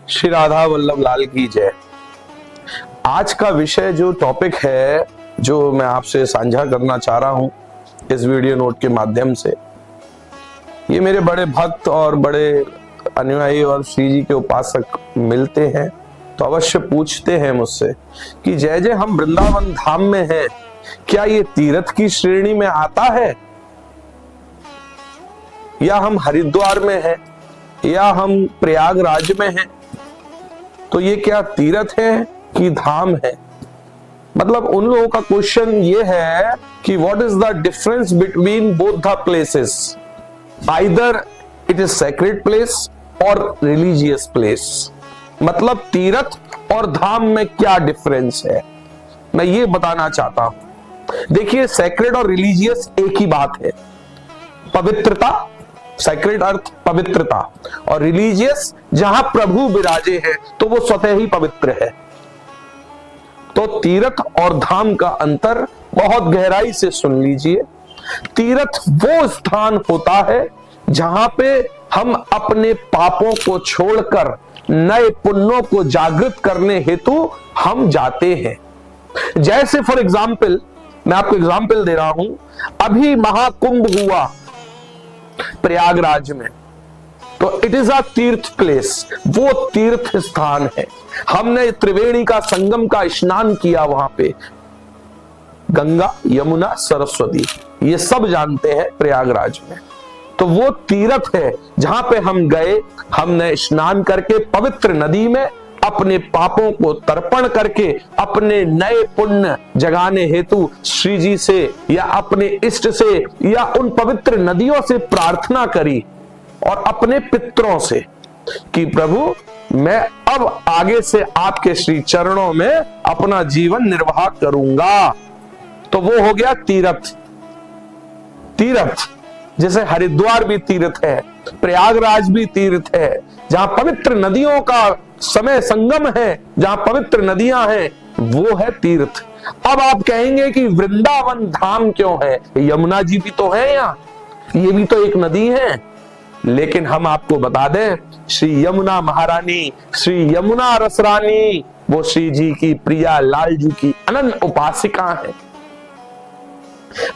श्री राधा वल्लभ लाल की जय। आज का विषय जो टॉपिक है जो मैं आपसे साझा करना चाह रहा हूं इस वीडियो नोट के माध्यम से, ये मेरे बड़े भक्त और बड़े अनुयायी और श्री जी के उपासक मिलते हैं तो अवश्य पूछते हैं मुझसे कि जय जय हम वृंदावन धाम में हैं, क्या ये तीर्थ की श्रेणी में आता है, या हम हरिद्वार में हैं, या हम प्रयागराज में हैं, तो ये क्या तीर्थ है कि धाम है। मतलब उन लोगों का क्वेश्चन ये है कि what is the difference between both the places, either it is sacred place और रिलीजियस प्लेस। मतलब तीर्थ और धाम में क्या डिफरेंस है, मैं ये बताना चाहता हूं। देखिए, सेक्रेड और रिलीजियस एक ही बात है। पवित्रता, सेक्रेड अर्थ पवित्रता, और रिलीजियस जहां प्रभु विराजे हैं तो वो स्वतः ही पवित्र है। तो तीर्थ और धाम का अंतर बहुत गहराई से सुन लीजिए। तीर्थ वो स्थान होता है जहां पे हम अपने पापों को छोड़कर नए पुण्यों को जागृत करने हेतु हम जाते हैं। जैसे फॉर एग्जाम्पल, मैं आपको एग्जाम्पल दे रहा हूं, अभी महाकुंभ हुआ प्रयागराज में, तो इट इज अ तीर्थ प्लेस, वो तीर्थ स्थान है। हमने त्रिवेणी का संगम का स्नान किया वहां पे, गंगा यमुना सरस्वती ये सब जानते हैं प्रयागराज में, तो वो तीर्थ है जहां पे हम गए, हमने स्नान करके पवित्र नदी में अपने पापों को तर्पण करके अपने नए पुण्य जगाने हेतु श्री जी से या अपने इष्ट से या उन पवित्र नदियों से प्रार्थना करी और अपने पितरों से कि प्रभु मैं अब आगे से आपके श्री चरणों में अपना जीवन निर्वाह करूंगा। तो वो हो गया तीर्थ। तीर्थ जैसे हरिद्वार भी तीर्थ है, प्रयागराज भी तीर्थ है, जहां पवित्र नदियों का समय संगम है, जहां पवित्र नदियां हैं, वो है तीर्थ। अब आप कहेंगे कि वृंदावन धाम क्यों है, यमुना जी भी तो है यहाँ, ये भी तो एक नदी है। लेकिन हम आपको बता दें, श्री यमुना महारानी, श्री यमुना रसरानी, वो श्री जी की प्रिया लाल जी की अनन्य उपासिका है।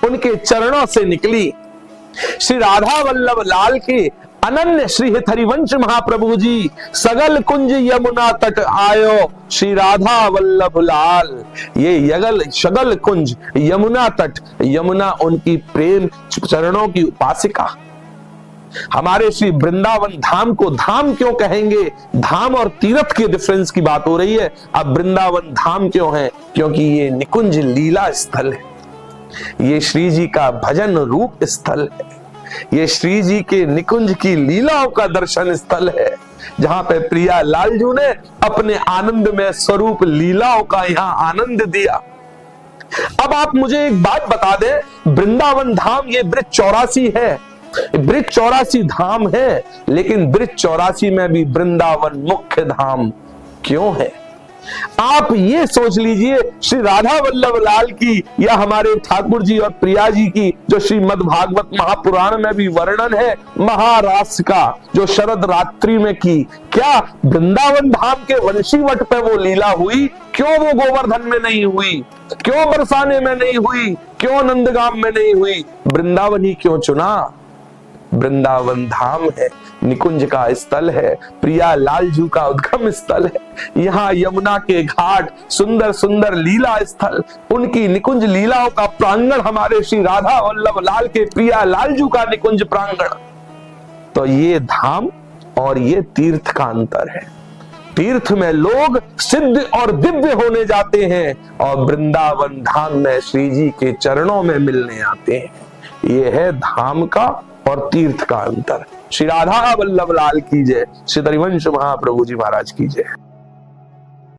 उनके चरणों से निकली श्री राधा वल्लभ लाल के अनन्य श्री हरिवंश महाप्रभु जी, सगल कुंज यमुना तट आयो श्री राधा वल्लभ लाल। ये यगल सगल कुंज यमुना तट, यमुना उनकी प्रेम चरणों की उपासिका। हमारे श्री वृंदावन धाम को धाम क्यों कहेंगे, धाम और तीर्थ के डिफरेंस की बात हो रही है। अब वृंदावन धाम क्यों है, क्योंकि ये निकुंज लीला स्थल है, ये श्री जी का भजन रूप स्थल है, ये श्री जी के निकुंज की लीलाओं का दर्शन स्थल है, जहां पे प्रिया लालजू ने अपने आनंद में स्वरूप लीलाओं का यहाँ आनंद दिया। अब आप मुझे एक बात बता दें, वृंदावन धाम ये ब्रिज 84 है, ब्रिज 84 धाम है, लेकिन ब्रिज 84 में भी वृंदावन मुख्य धाम क्यों है। आप ये सोच लीजिए, श्री राधा वल्लभ लाल की या हमारे ठाकुर जी और प्रिया जी की जो श्रीमद् भागवत महापुराण में भी वर्णन है महारास का, जो शरद रात्रि में की, क्या वृंदावन धाम के वंशीवट पे वो लीला हुई? क्यों वो गोवर्धन में नहीं हुई, क्यों बरसाने में नहीं हुई, क्यों नंदगाम में नहीं हुई? वृंदावन ही क्यों चुना? वृंदावन धाम है, निकुंज का स्थल है, प्रिया लालजू का उद्गम स्थल है। यहाँ यमुना के घाट, सुंदर सुंदर लीला स्थल, उनकी निकुंज लीलाओं का प्रांगण, हमारे श्री राधा वल्लभ लाल के प्रिया लालजू का निकुंज प्रांगण। तो ये धाम और ये तीर्थ का अंतर है। तीर्थ में लोग सिद्ध और दिव्य होने जाते हैं और वृंदावन धाम में श्री जी के चरणों में मिलने आते हैं। ये है धाम का और तीर्थ का अंतर। श्री राधा वल्लभ लाल की जय, श्री हरिवंश महाप्रभु जी महाराज की जय।